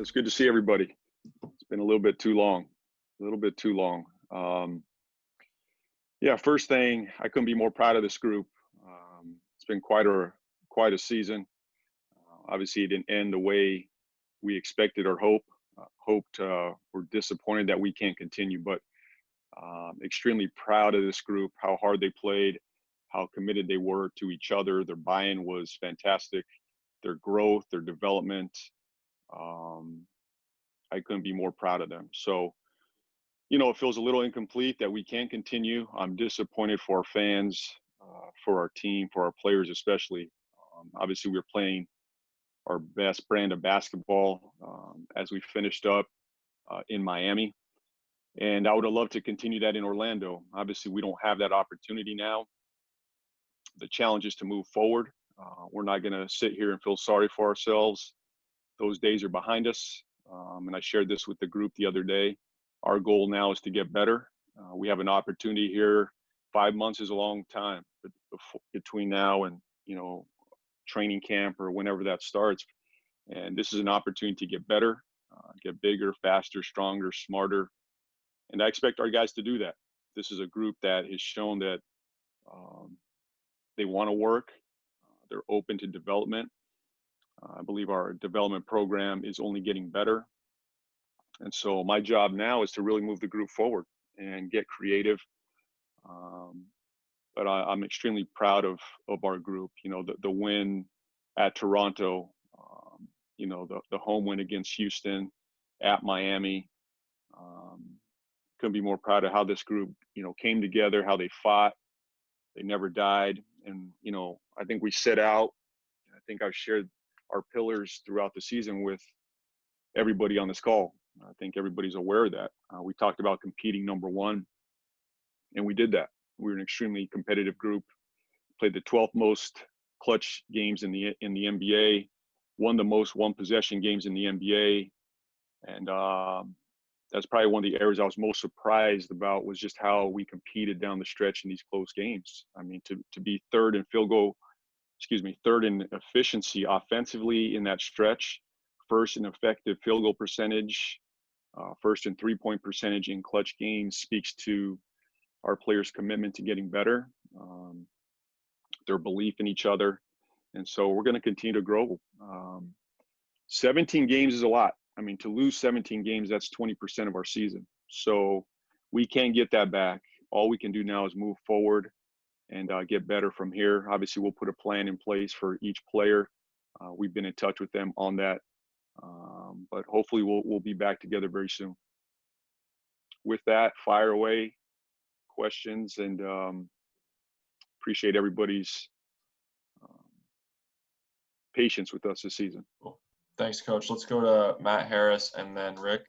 It's good to see everybody. It's been a little bit too long. Yeah, first thing, I couldn't be more proud of this group. It's been quite a season. Obviously, it didn't end the way we expected or hoped. We're disappointed that we can't continue, but extremely proud of this group, how hard they played, how committed they were to each other. Their buy-in was fantastic. Their growth, their development. I couldn't be more proud of them. So, it feels a little incomplete that we can't continue. I'm disappointed for our fans, for our team, for our players especially. Obviously, we're playing our best brand of basketball as we finished up in Miami. And I would have loved to continue that in Orlando. Obviously, we don't have that opportunity now. The challenge is to move forward. We're not going to sit here and feel sorry for ourselves. Those days are behind us. And I shared this with the group the other day. Our goal now is to get better. We have an opportunity here. 5 months is a long time between now and, training camp or whenever that starts. And this is an opportunity to get better, get bigger, faster, stronger, smarter. And I expect our guys to do that. This is a group that has shown that they want to work. They're open to development. I believe our development program is only getting better. And so my job now is to really move the group forward and get creative. But I'm extremely proud of our group. The win at Toronto, the home win against Houston, at Miami. Couldn't be more proud of how this group, came together, how they fought. They never died. And, I think we set out. I think I've shared our pillars throughout the season with everybody on this call. I think everybody's aware of that. We talked about competing number one, and we did that. We were an extremely competitive group, played the 12th most clutch games in the NBA, won the most one-possession games in the NBA. And that's probably one of the areas I was most surprised about, was just how we competed down the stretch in these close games. I mean, to be third in efficiency offensively in that stretch, first in effective field goal percentage, first in three-point percentage in clutch games, speaks to our players' commitment to getting better, their belief in each other. And so we're going to continue to grow. 17 games is a lot. I mean, to lose 17 games, that's 20% of our season. So we can't get that back. All we can do now is move forward and get better from here. Obviously, we'll put a plan in place for each player. We've been in touch with them on that. But hopefully we'll be back together very soon. With that, fire away questions, and appreciate everybody's patience with us this season. Cool. Thanks, Coach. Let's go to Matt Harris and then Rick.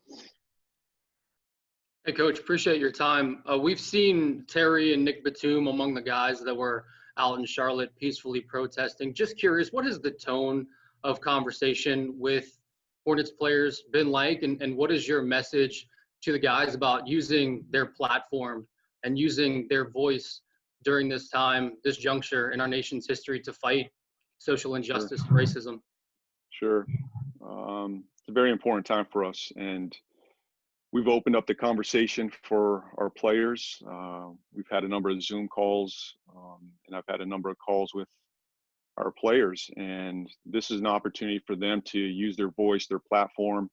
Hey, Coach, appreciate your time. We've seen Terry and Nick Batum among the guys that were out in Charlotte peacefully protesting. Just curious, what has the tone of conversation with Hornets players been like, and what is your message to the guys about using their platform and using their voice during this time, this juncture in our nation's history, to fight social injustice and racism? Sure. It's a very important time for us, and we've opened up the conversation for our players. We've had a number of Zoom calls, and I've had a number of calls with our players, and this is an opportunity for them to use their voice, their platform.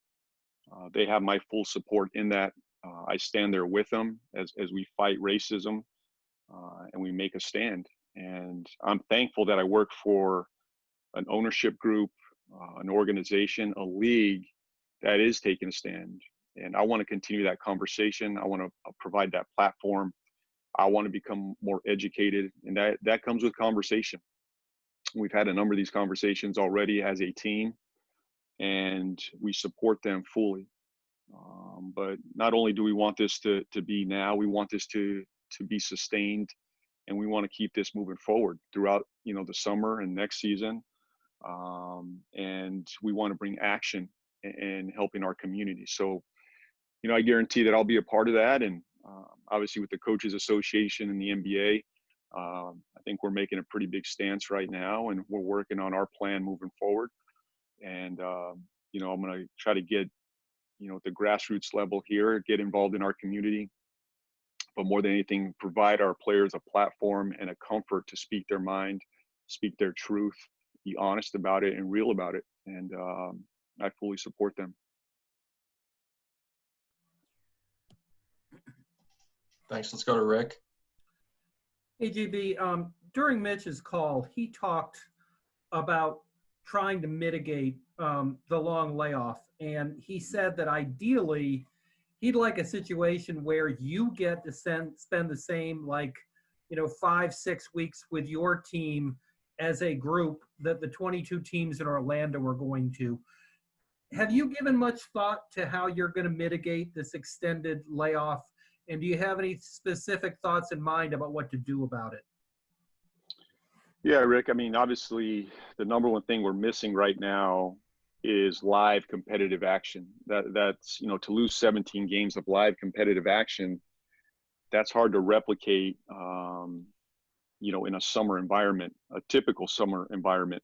They have my full support in that. I stand there with them as we fight racism, and we make a stand. And I'm thankful that I work for an ownership group, an organization, a league that is taking a stand. And I want to continue that conversation. I want to provide that platform. I want to become more educated, and that comes with conversation. We've had a number of these conversations already as a team, and we support them fully. But not only do we want this to be now, we want this to be sustained, and we want to keep this moving forward throughout, the summer and next season. And we want to bring action in helping our community. So, I guarantee that I'll be a part of that. And obviously with the Coaches Association and the NBA, I think we're making a pretty big stance right now, and we're working on our plan moving forward. And I'm going to try to get, at the grassroots level here, get involved in our community, but more than anything, provide our players a platform and a comfort to speak their mind, speak their truth, be honest about it and real about it. And I fully support them. Thanks. Let's go to Rick. Hey, GB, during Mitch's call, he talked about trying to mitigate the long layoff. And he said that ideally, he'd like a situation where you get to spend the same, 5-6 weeks with your team as a group that the 22 teams in Orlando are going to. Have you given much thought to how you're going to mitigate this extended layoff? And do you have any specific thoughts in mind about what to do about it? Yeah, Rick, I mean, obviously the number one thing we're missing right now is live competitive action. That's, to lose 17 games of live competitive action, that's hard to replicate, in a summer environment, a typical summer environment.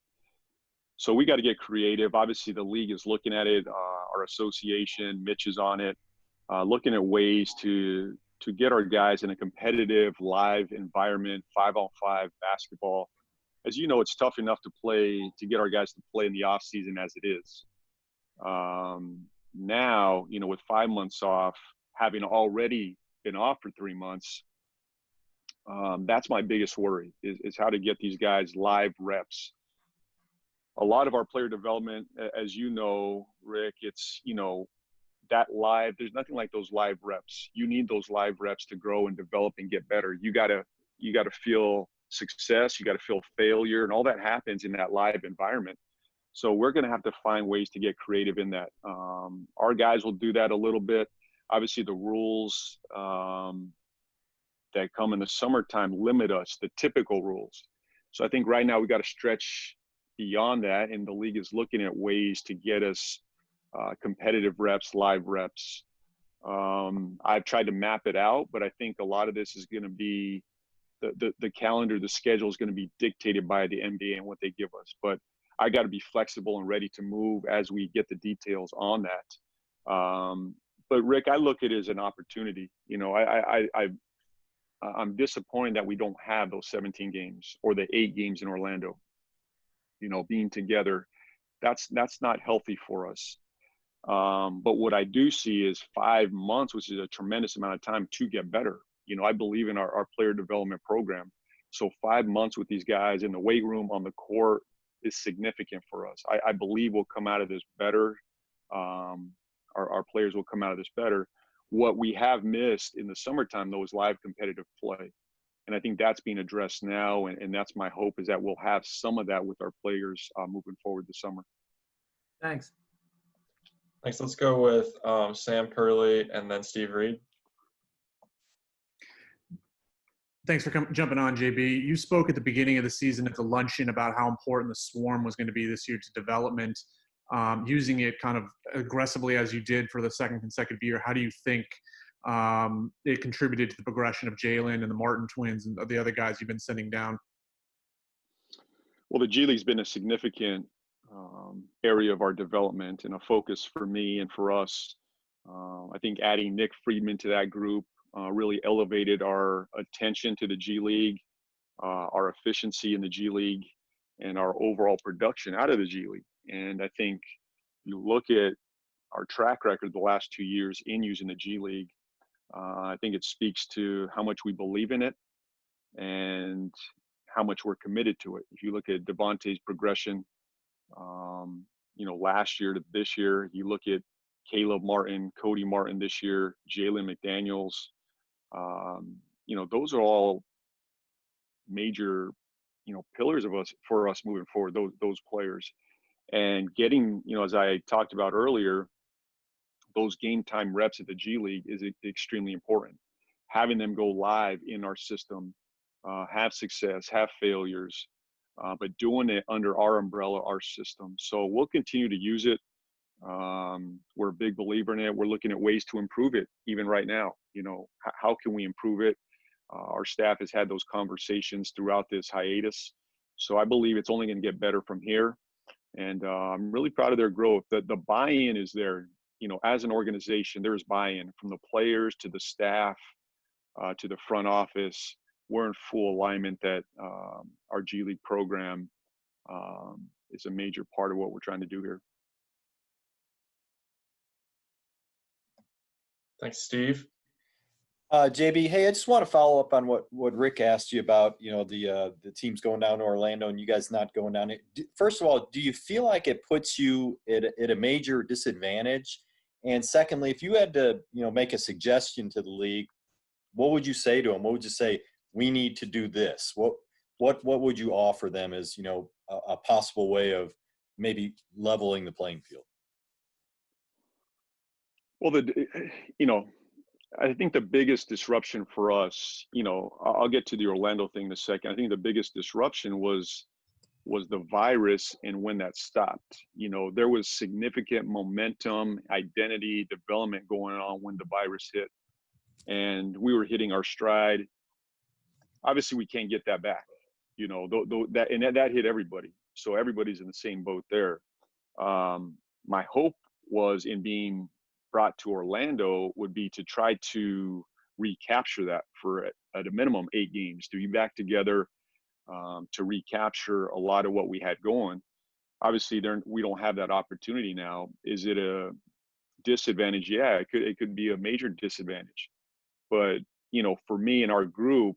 So we got to get creative. Obviously the league is looking at it, our association, Mitch is on it, looking at ways to get our guys in a competitive live environment, 5-on-5 basketball. As you know, it's tough enough to get our guys to play in the off season as it is. Now, with 5 months off, having already been off for 3 months, that's my biggest worry is how to get these guys live reps. A lot of our player development, as you know, Rick, it's, that live, there's nothing like those live reps. You need those live reps to grow and develop and get better. You gotta feel success, you gotta feel failure, and all that happens in that live environment. So we're gonna have to find ways to get creative in that. Our guys will do that a little bit. Obviously the rules that come in the summertime limit us, the typical rules. So I think right now we got to stretch beyond that, and the league is looking at ways to get us competitive reps, live reps. I've tried to map it out, but I think a lot of this is going to be the calendar, the schedule is going to be dictated by the NBA and what they give us. But I got to be flexible and ready to move as we get the details on that. But Rick, I look at it as an opportunity. I'm disappointed that we don't have those 17 games or the 8 games in Orlando. Being together, that's not healthy for us. But what I do see is 5 months, which is a tremendous amount of time to get better. I believe in our player development program. So 5 months with these guys in the weight room, on the court, is significant for us. I believe we'll come out of this better. Our players will come out of this better. What we have missed in the summertime, though, is live competitive play. And I think that's being addressed now. And that's my hope, is that we'll have some of that with our players moving forward this summer. Thanks. Thanks. Let's go with Sam Purley and then Steve Reed. Thanks for jumping on, JB. You spoke at the beginning of the season at the luncheon about how important the Swarm was going to be this year to development. Using it kind of aggressively as you did for the second consecutive year, how do you think it contributed to the progression of Jalen and the Martin twins and the other guys you've been sending down? Well, the G League's been a significant area of our development and a focus for me and for us. I think adding Nick Friedman to that group really elevated our attention to the G League, our efficiency in the G League, and our overall production out of the G League. And I think you look at our track record the last 2 years in using the G League, I think it speaks to how much we believe in it and how much we're committed to it. If you look at Devontae's progression, last year to this year, you look at Caleb Martin, Cody Martin this year, Jalen McDaniels, those are all major, pillars for us moving forward, those players. And getting, as I talked about earlier, those game time reps at the G League is extremely important. Having them go live in our system, have success, have failures, but doing it under our umbrella, our system. So we'll continue to use it. We're a big believer in it. We're looking at ways to improve it even right now. How can we improve it? Our staff has had those conversations throughout this hiatus. So I believe it's only going to get better from here. And I'm really proud of their growth. The buy-in is there. As an organization, there's buy-in from the players to the staff to the front office. We're in full alignment that our G League program is a major part of what we're trying to do here. Thanks, Steve. JB, hey, I just want to follow up on what Rick asked you about, the teams going down to Orlando and you guys not going down. First of all, do you feel like it puts you at a major disadvantage? And secondly, if you had to, make a suggestion to the league, what would you say to them? What would you say? We need to do this. What would you offer them as, a possible way of maybe leveling the playing field? Well, I think the biggest disruption for us, I'll get to the Orlando thing in a second. I think the biggest disruption was the virus and when that stopped. There was significant momentum, identity, development going on when the virus hit. And we were hitting our stride. Obviously, we can't get that back. That hit everybody. So everybody's in the same boat there. My hope was in being brought to Orlando would be to try to recapture that for at a minimum 8 games, to be back together, to recapture a lot of what we had going. Obviously, we don't have that opportunity now. Is it a disadvantage? Yeah, it could be a major disadvantage. But for me and our group,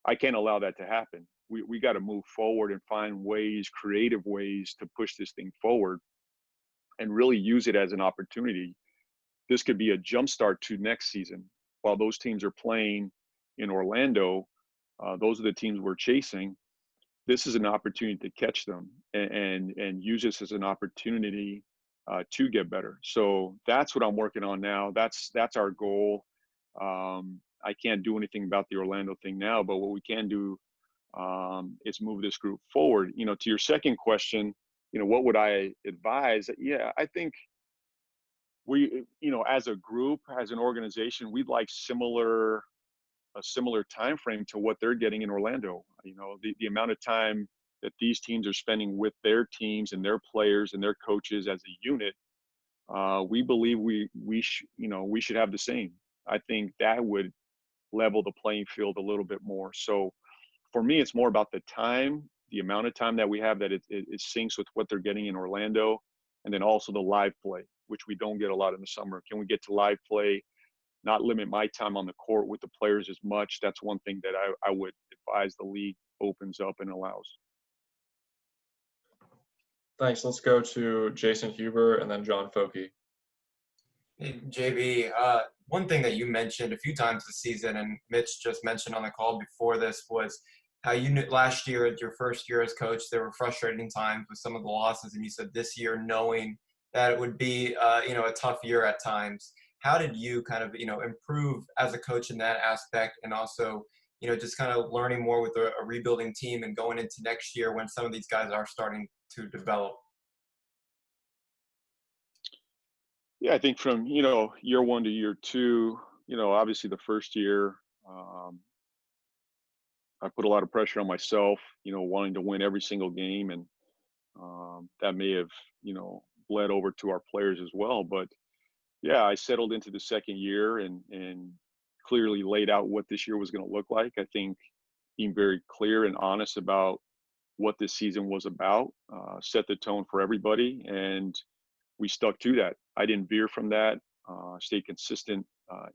I can't allow that to happen. We got to move forward and find ways, creative ways, to push this thing forward and really use it as an opportunity. This could be a jumpstart to next season. While those teams are playing in Orlando, those are the teams we're chasing. This is an opportunity to catch them and use this as an opportunity to get better. So that's what I'm working on now. That's our goal. I can't do anything about the Orlando thing now, but what we can do is move this group forward. To your second question, what would I advise? Yeah, I think we, as a group, as an organization, we'd like a similar time frame to what they're getting in Orlando. The amount of time that these teams are spending with their teams and their players and their coaches as a unit, we believe we should have the same. I think that would level the playing field a little bit more. So for me, it's more about the time, the amount of time that we have, that it syncs with what they're getting in Orlando, and then also the live play, which we don't get a lot in the summer. Can we get to live play, not limit my time on the court with the players as much? That's one thing that I would advise the league opens up and allows. Thanks. Let's go to Jason Huber and then John Foki. Hey, JB, one thing that you mentioned a few times this season, and Mitch just mentioned on the call before this, was how you knew last year, at your first year as coach, there were frustrating times with some of the losses, and you said this year, knowing that it would be a tough year at times. How did you kind of improve as a coach in that aspect, and also just kind of learning more with a rebuilding team and going into next year when some of these guys are starting to develop? Yeah, I think from year 1 to year 2, obviously the first year, I put a lot of pressure on myself, wanting to win every single game, and that may have bled over to our players as well. But yeah, I settled into the second year and clearly laid out what this year was going to look like. I think being very clear and honest about what this season was about set the tone for everybody, and we stuck to that. I didn't veer from that. Stayed consistent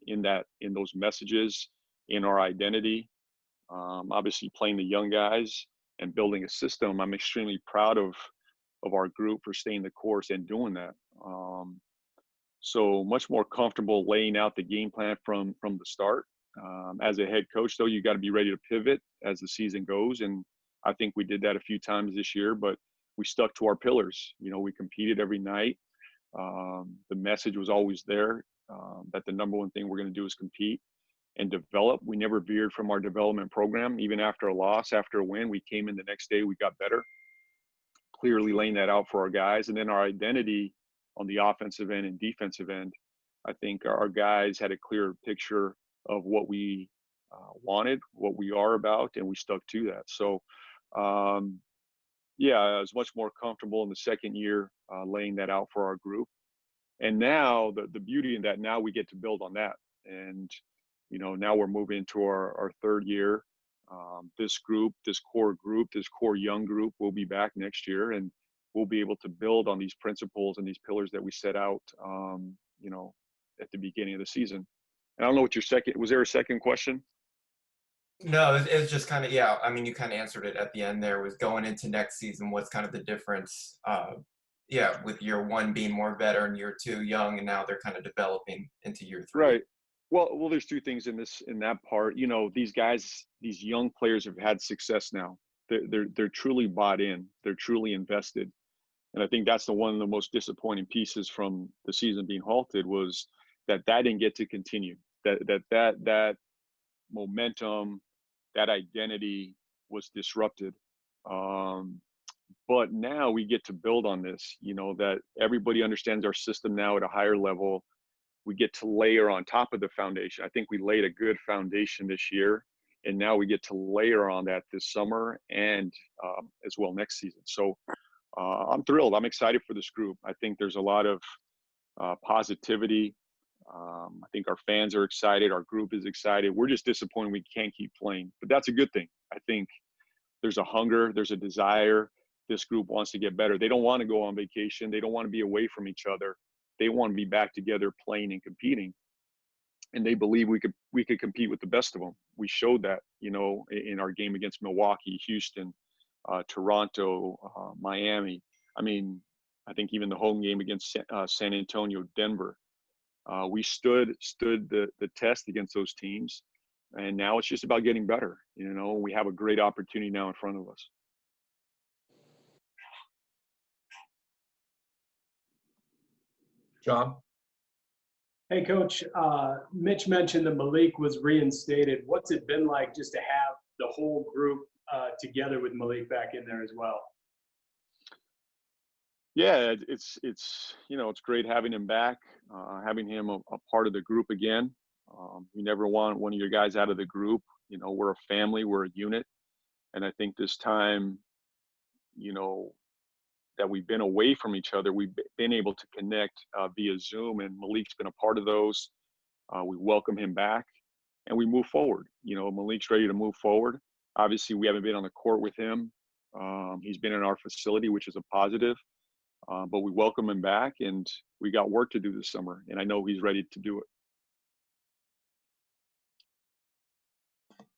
in those messages, in our identity. Obviously, playing the young guys and building a system, I'm extremely proud of our group for staying the course and doing that. So much more comfortable laying out the game plan from the start. As a head coach, though, you got to be ready to pivot as the season goes, and I think we did that a few times this year. But we stuck to our pillars. We competed every night. The message was always there that the number one thing we're going to do is compete and develop. We never veered from our development program. Even after a loss, after a win, we came in the next day, we got better, clearly laying that out for our guys. And then our identity on the offensive end and defensive end, I think our guys had a clearer picture of what we wanted, what we are about, and we stuck to that. So yeah, I was much more comfortable in the second year laying that out for our group. And now the beauty in that, now we get to build on that. And, now we're moving into our third year. This group, this core young group will be back next year, and we'll be able to build on these principles and these pillars that we set out, at the beginning of the season. And I don't know what was there a second question? No, it's just kind of, yeah. I mean, you kind of answered it at the end there. Was going into next season, what's kind of the difference? Yeah, with year one being more veteran, year two young, and now they're kind of developing into year three. Right. Well, there's two things in that part. These guys, these young players have had success now. They're truly bought in. They're truly invested. And I think that's one of the most disappointing pieces from the season being halted was that didn't get to continue. That momentum, that identity was disrupted. But now we get to build on this. That everybody understands our system now at a higher level. We get to layer on top of the foundation. I think we laid a good foundation this year, and now we get to layer on that this summer and as well next season. So I'm thrilled. I'm excited for this group. I think there's a lot of positivity. I think our fans are excited. Our group is excited. We're just disappointed we can't keep playing, but that's a good thing. I think there's a hunger, there's a desire. This group wants to get better. They don't want to go on vacation. They don't want to be away from each other. They want to be back together playing and competing. And they believe we could compete with the best of them. We showed that, in our game against Milwaukee, Houston, Toronto, Miami. I mean, I think even the home game against San Antonio, Denver. We stood the test against those teams, and now it's just about getting better. We have a great opportunity now in front of us. John? Hey, Coach. Mitch mentioned that Malik was reinstated. What's it been like just to have the whole group together with Malik back in there as well? Yeah, it's great having him back, having him a part of the group again. You never want one of your guys out of the group. We're a family, we're a unit, and I think this time, that we've been away from each other, we've been able to connect via Zoom, and Malik's been a part of those. We welcome him back, and we move forward. Malik's ready to move forward. Obviously, we haven't been on the court with him. He's been in our facility, which is a positive. But we welcome him back, and we got work to do this summer, and I know he's ready to do it.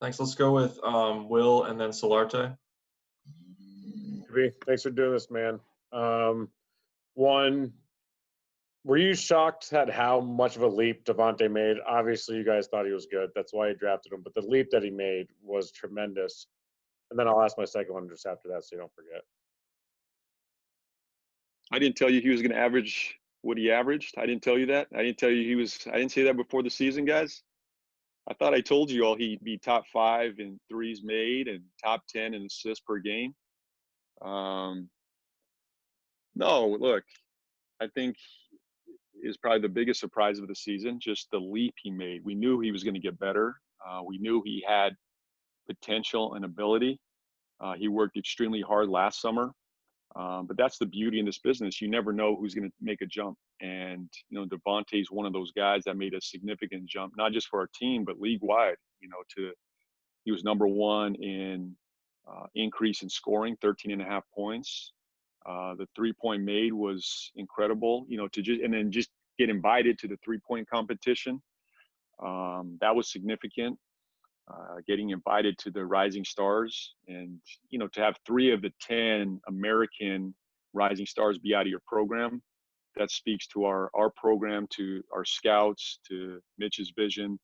Thanks. Let's go with Will and then Solarte. Thanks for doing this, man. One, were you shocked at how much of a leap Devontae made? Obviously, you guys thought he was good. That's why you drafted him. But the leap that he made was tremendous. And then I'll ask my second one just after that so you don't forget. I didn't tell you he was going to average what he averaged. I didn't tell you that. I didn't tell you I didn't say that before the season, guys. I thought I told you all he'd be top 5 in threes made and top 10 in assists per game. No, look, I think is probably the biggest surprise of the season, just the leap he made. We knew he was going to get better. We knew he had potential and ability. He worked extremely hard last summer. But that's the beauty in this business. You never know who's going to make a jump. And, Devontae's one of those guys that made a significant jump, not just for our team, but league-wide. He was number 1 in increase in scoring, 13.5 points. The 3-point made was incredible, and then just get invited to the 3-point competition. That was significant. Getting invited to the Rising Stars, and to have 3 of the 10 American Rising Stars be out of your program, that speaks to our program, to our scouts, to Mitch's vision,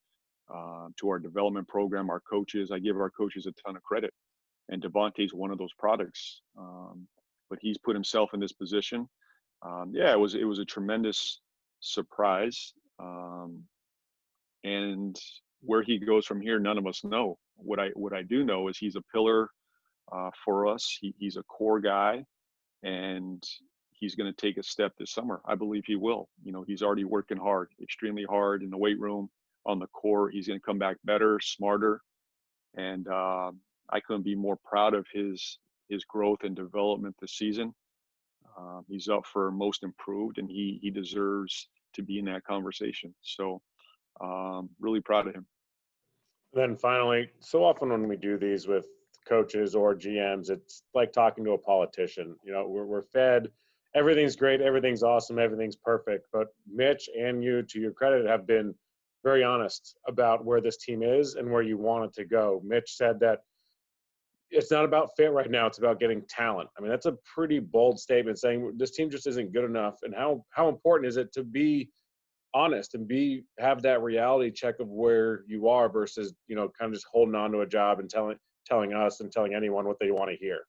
to our development program, our coaches. I give our coaches a ton of credit, and Devontae's one of those products. But he's put himself in this position. It was a tremendous surprise, and where he goes from here, none of us know. What I do know is he's a pillar for us. He's a core guy, and he's going to take a step this summer. I believe he will. He's already working hard, extremely hard in the weight room, on the court. He's going to come back better, smarter, and I couldn't be more proud of his his growth and development this season. He's up for most improved, and he deserves to be in that conversation. So really proud of him. Then finally, so often when we do these with coaches or GMs, it's like talking to a politician. You know, we're fed everything's great, everything's awesome, everything's perfect. But Mitch and you, to your credit, have been very honest about where this team is and where you want it to go. Mitch said that it's not about fit right now, it's about getting talent. I mean, that's a pretty bold statement, saying this team just isn't good enough. And how important is it to be honest and have that reality check of where you are versus, you know, kind of just holding on to a job and telling us and telling anyone what they want to hear?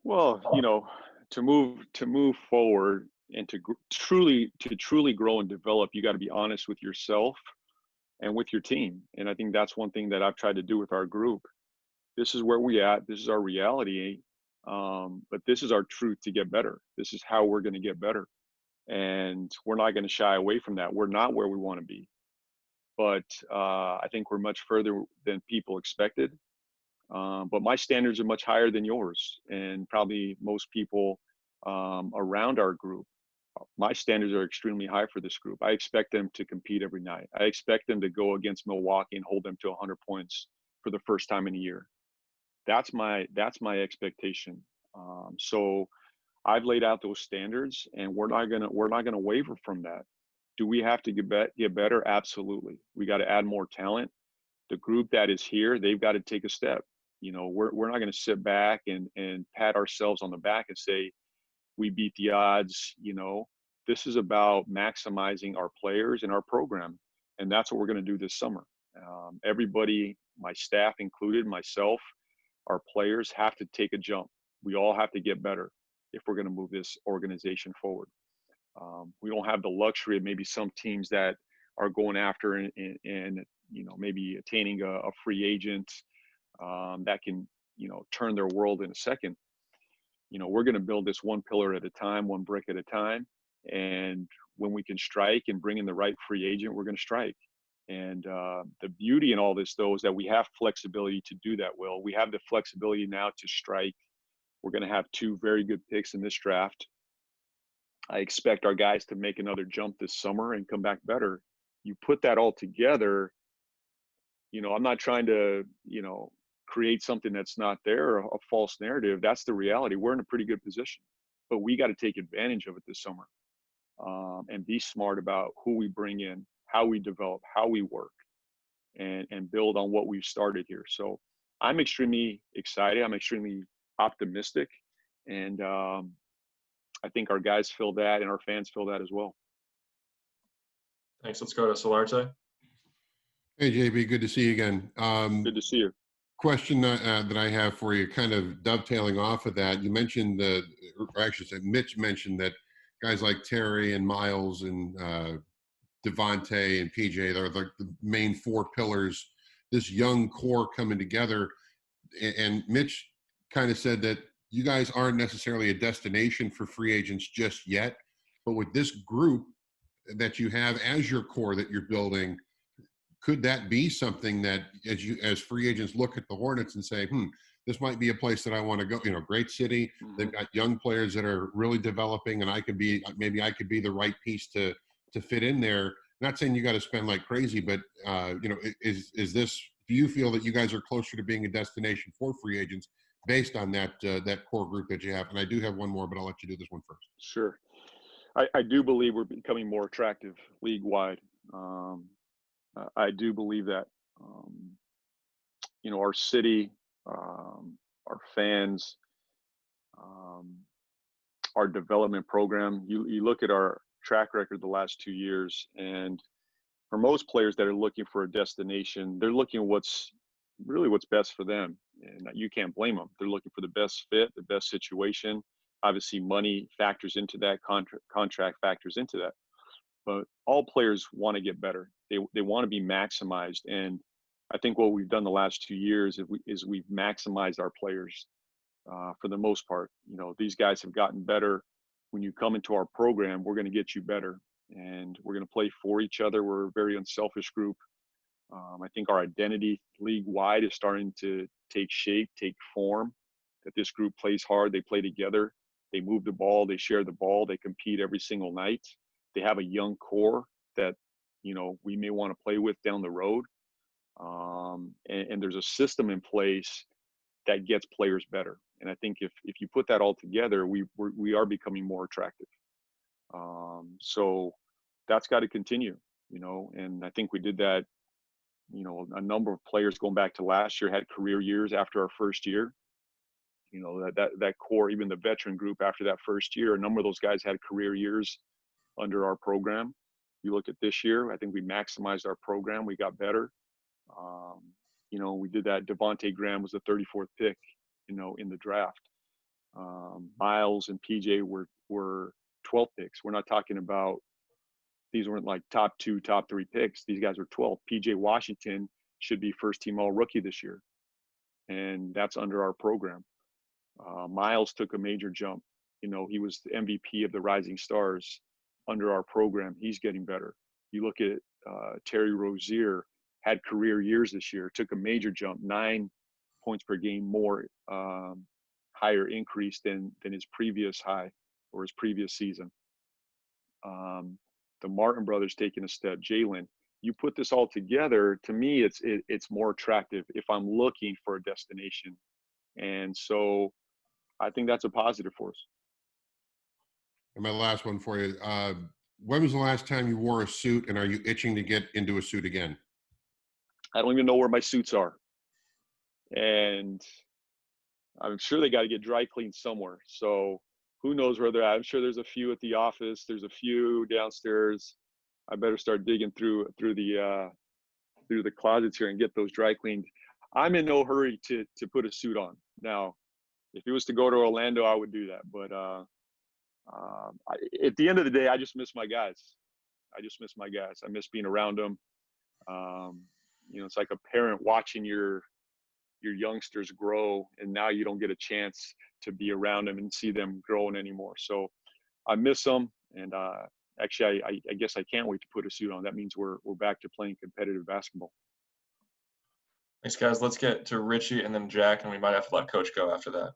Well, you know, to move forward and to truly grow and develop, you got to be honest with yourself and with your team. And I think that's one thing that I've tried to do with our group. This is where we at. This is our reality. But this is our truth to get better. This is how we're going to get better. And we're not going to shy away from that. We're not where we want to be. But I think we're much further than people expected. But my standards are much higher than yours and probably most people around our group. My standards are extremely high for this group. I expect them to compete every night. I expect them to go against Milwaukee and hold them to 100 points for the first time in a year. That's my expectation. So I've laid out those standards, and we're not gonna waver from that. Do we have to get better? Absolutely. We got to add more talent. The group that is here, they've got to take a step. You know, we're not going to sit back and pat ourselves on the back and say we beat the odds. You know, this is about maximizing our players and our program, and that's what we're going to do this summer. Everybody, my staff included, myself, our players have to take a jump. We all have to get better if we're going to move this organization forward. We don't have the luxury of maybe some teams that are going after and you know, maybe attaining a free agent that can, you know, turn their world in a second. You know, we're going to build this one pillar at a time, one brick at a time. And when we can strike and bring in the right free agent, we're going to strike. And the beauty in all this, though, is that we have flexibility to do that, Will. We have the flexibility now to strike. We're going to have 2 very good picks in this draft. I expect our guys to make another jump this summer and come back better. You put that all together, you know, I'm not trying to, you know, create something that's not there, a false narrative. That's the reality. We're in a pretty good position, but we got to take advantage of it this summer and be smart about who we bring in, how we develop, how we work, and build on what we've started here. So I'm extremely excited. I'm extremely optimistic. And I think our guys feel that and our fans feel that as well. Thanks. Let's go to Solarte. Hey, JB, good to see you again. Good to see you. Question that I have for you, kind of dovetailing off of that, you mentioned or actually said Mitch mentioned that guys like Terry and Miles and Devontae and PJ, they're the main 4 pillars, this young core coming together. And Mitch kind of said that you guys aren't necessarily a destination for free agents just yet, but with this group that you have as your core that you're building, could that be something that as free agents look at the Hornets and say, this might be a place that I want to go, you know, great city. Mm-hmm. They've got young players that are really developing, and maybe I could be the right piece to fit in there. Not saying you got to spend like crazy, but you know, do you feel that you guys are closer to being a destination for free agents based on that core group that you have? And I do have one more, but I'll let you do this one first. Sure. I do believe we're becoming more attractive league-wide. I do believe that. You know, our city, our fans, our development program, you look at our track record the last 2 years, and for most players that are looking for a destination, they're looking at what's best for them. And you can't blame them. They're looking for the best fit, the best situation. Obviously, money factors into that, contract factors into that. But all players want to get better. They want to be maximized. And I think what we've done the last 2 years is we've maximized our players for the most part. You know, these guys have gotten better. When you come into our program, we're going to get you better. And we're going to play for each other. We're a very unselfish group. I think our identity league-wide is starting to take shape, take form, that this group plays hard, they play together, they move the ball, they share the ball, they compete every single night. They have a young core that, we may want to play with down the road. And there's a system in place that gets players better. And I think if you put that all together, we are becoming more attractive. So that's got to continue, and I think we did that. A number of players going back to last year had career years after our first year. That core, even the veteran group after that first year, a number of those guys had career years under our program. You look at this year, I think we maximized our program. We got better. We did that. Devontae Graham was the 34th pick, in the draft. Miles and PJ were 12 picks. We're not talking about, these weren't like top 2, top 3 picks. These guys were 12. PJ Washington should be first team all rookie this year. And that's under our program. Miles took a major jump. He was the MVP of the Rising Stars under our program. He's getting better. You look at Terry Rozier, had career years this year, took a major jump, 9 points per game more, higher increase than his previous high or his previous season. The Martin brothers taking a step. Jalen, you put this all together, to me, it's more attractive if I'm looking for a destination. And so I think that's a positive for us. And my last one for you. When was the last time you wore a suit, and are you itching to get into a suit again? I don't even know where my suits are. And I'm sure they got to get dry cleaned somewhere. So who knows where they're at. I'm sure there's a few at the office. There's a few downstairs. I better start digging through the closets here and get those dry cleaned. I'm in no hurry to put a suit on. Now, if it was to go to Orlando, I would do that. But at the end of the day, I just miss my guys. I miss being around them. It's like a parent watching your youngsters grow, and now you don't get a chance to be around them and see them growing anymore. So I miss them, and actually, I guess I can't wait to put a suit on. That means we're back to playing competitive basketball. Thanks, guys. Let's get to Richie and then Jack, and we might have to let Coach go after that.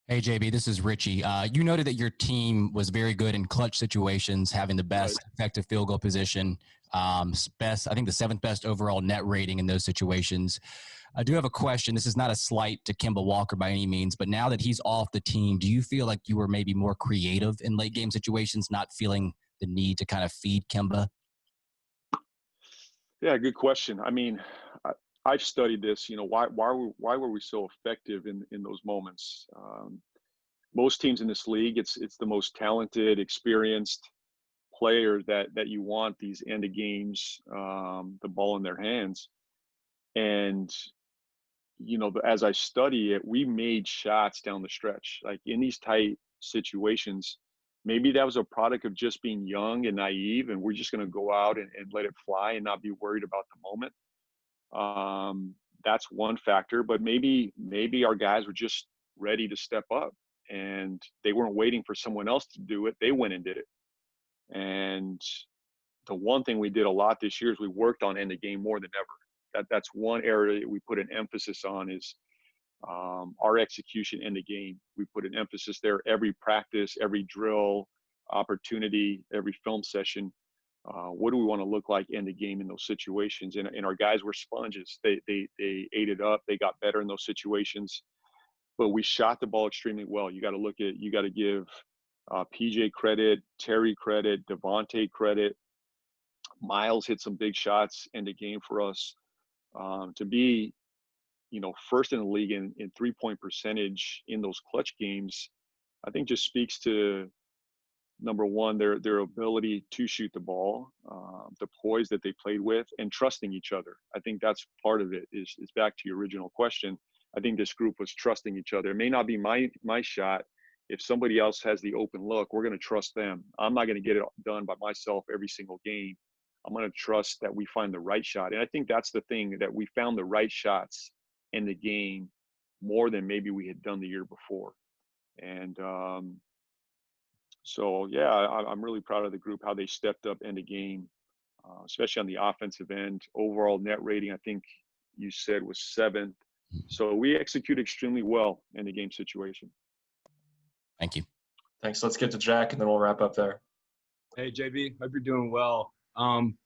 Hey, JB, this is Richie. You noted that your team was very good in clutch situations, having the best effective field goal position, I think the 7th best overall net rating in those situations. I do have a question. This is not a slight to Kemba Walker by any means, but now that he's off the team, do you feel like you were maybe more creative in late game situations, not feeling the need to kind of feed Kemba? Yeah, good question. I mean, I've studied this. Why were we so effective in those moments? Most teams in this league, it's the most talented, experienced player that you want these end of games, the ball in their hands. And as I study it, we made shots down the stretch, like in these tight situations. Maybe that was a product of just being young and naive, and we're just going to go out and let it fly and not be worried about the moment. That's one factor, but maybe our guys were just ready to step up, and they weren't waiting for someone else to do it. They went and did it. And the one thing we did a lot this year is we worked on end of game more than ever. That's one area that we put an emphasis on is our execution in the game. We put an emphasis there every practice, every drill, opportunity, every film session. What do we want to look like in the game in those situations? And our guys were sponges. They ate it up. They got better in those situations. But we shot the ball extremely well. You got to give PJ credit, Terry credit, Devontae credit. Miles hit some big shots in the game for us. To be, first in the league in 3-point percentage in those clutch games, I think just speaks to, number one, their ability to shoot the ball, the poise that they played with, and trusting each other. I think that's part of it. Is back to your original question. I think this group was trusting each other. It may not be my shot. If somebody else has the open look, we're going to trust them. I'm not going to get it done by myself every single game. I'm going to trust that we find the right shot. And I think that's the thing, that we found the right shots in the game more than maybe we had done the year before. And so, yeah, I'm really proud of the group, how they stepped up in the game. especially on the offensive end. Overall net rating, I think you said, was 7th. So we execute extremely well in the game situation. Thank you. Thanks. Let's get to Jack, and then we'll wrap up there. Hey, JB, hope you're doing well.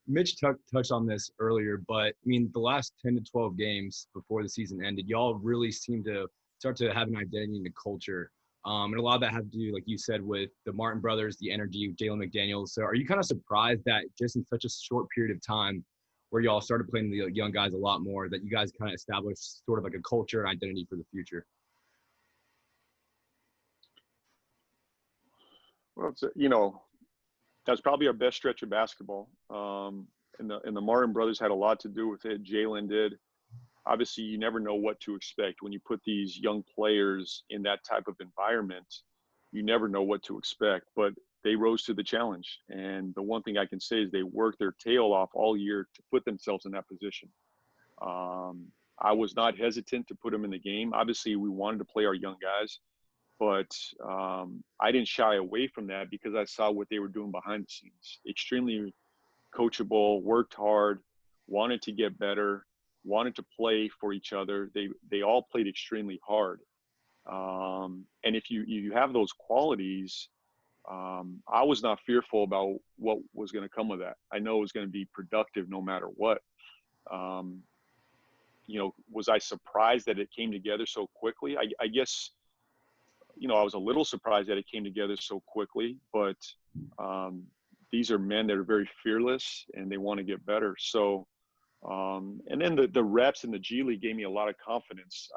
Mitch touched on this earlier, but I mean, the last 10 to 12 games before the season ended, y'all really seem to start to have an identity and a culture. And a lot of that had to do, like you said, with the Martin brothers, the energy of Jalen McDaniels. So are you kind of surprised that just in such a short period of time where y'all started playing the young guys a lot more, that you guys kind of established sort of like a culture and identity for the future? Well, it's, that's probably our best stretch of basketball. And the Martin brothers had a lot to do with it. Jalen did. Obviously, you never know what to expect when you put these young players in that type of environment. You never know what to expect, but they rose to the challenge. And the one thing I can say is they worked their tail off all year to put themselves in that position. I was not hesitant to put them in the game. Obviously, we wanted to play our young guys, but I didn't shy away from that because I saw what they were doing behind the scenes. Extremely coachable, worked hard, wanted to get better, wanted to play for each other. They all played extremely hard. And if you have those qualities, I was not fearful about what was going to come of that. I know it was going to be productive no matter what. Was I surprised that it came together so quickly? I guess, I was a little surprised that it came together so quickly, but these are men that are very fearless and they want to get better. So, and then the reps in the G League gave me a lot of confidence.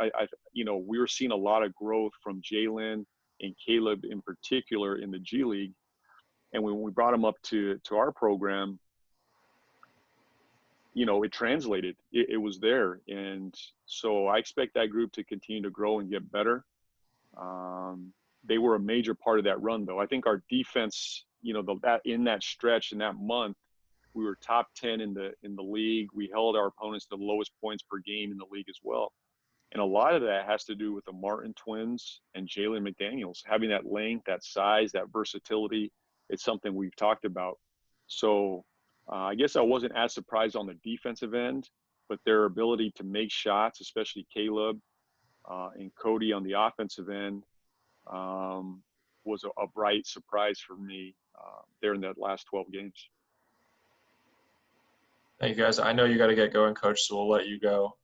We were seeing a lot of growth from Jalen and Caleb in particular in the G League. And when we brought them up to our program, it translated. It was there. And so I expect that group to continue to grow and get better. They were a major part of that run, though. I think our defense, that in that stretch, in that month, we were top 10 in the league. We held our opponents to the lowest points per game in the league as well. And a lot of that has to do with the Martin twins and Jalen McDaniels. Having that length, that size, that versatility, it's something we've talked about. So I guess I wasn't as surprised on the defensive end, but their ability to make shots, especially Caleb and Cody on the offensive end, was a bright surprise for me there in that last 12 games. Thank you, guys. I know you got to get going, Coach, so we'll let you go.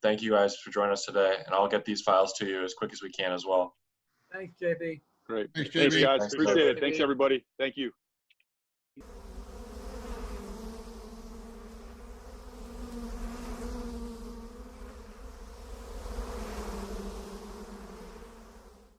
Thank you guys for joining us today, and I'll get these files to you as quick as we can as well. Thanks, JB. Great. Thanks, JB. Thanks, guys. Thanks, Appreciate Coach. it. Thanks, everybody. Thank you.